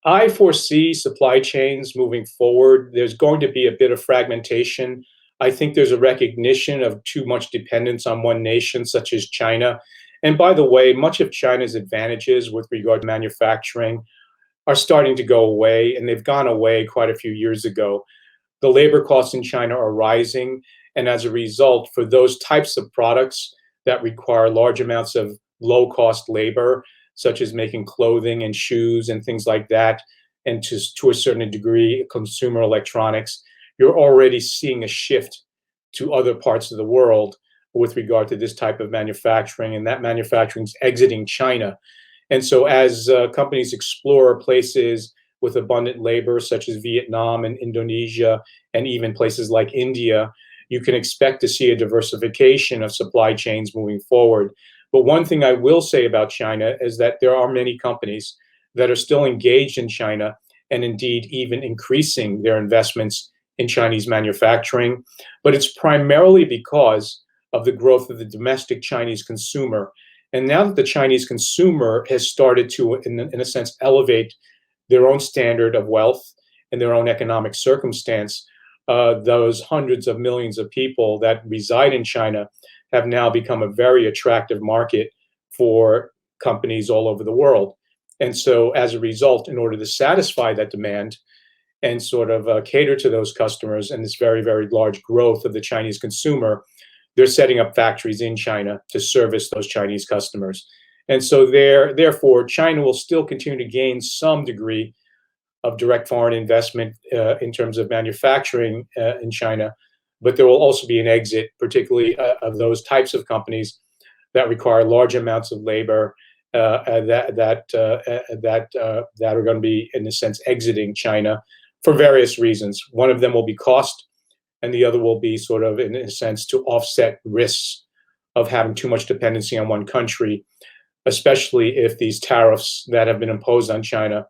I foresee supply chains moving forward. There's going to be a bit of fragmentation. I think there's a recognition of too much dependence on one nation, such as China. And by the way, much of China's advantages with regard to manufacturing are starting to go away, and they've gone away quite a few years ago. The labor costs in China are rising, and as a result, for those types of products that require large amounts of low cost labor, such as making clothing and shoes and things like that, and to a certain degree, consumer electronics, you're already seeing a shift to other parts of the world with regard to this type of manufacturing, and that manufacturing is exiting China. And so, as companies explore places with abundant labor, such as Vietnam and Indonesia, and even places like India, you can expect to see a diversification of supply chains moving forward. But one thing I will say about China is that there are many companies that are still engaged in China and indeed even increasing their investments in Chinese manufacturing. But it's primarily because of the growth of the domestic Chinese consumer. And now that the Chinese consumer has started to, in a sense, elevate their own standard of wealth and their own economic circumstance, those hundreds of millions of people that reside in China have now become a very attractive market for companies all over the world. And so, as a result, in order to satisfy that demand and sort of cater to those customers and this very, very large growth of the Chinese consumer, they're setting up factories in China to service those Chinese customers. And so, therefore, China will still continue to gain some degree of direct foreign investment in terms of manufacturing in China, but there will also be an exit, particularly of those types of companies that require large amounts of labor that are going to be, in a sense, exiting China for various reasons. One of them will be cost, and the other will be sort of, in a sense, to offset risks of having too much dependency on one country, especially if these tariffs that have been imposed on China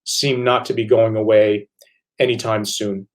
seem not to be going away anytime soon.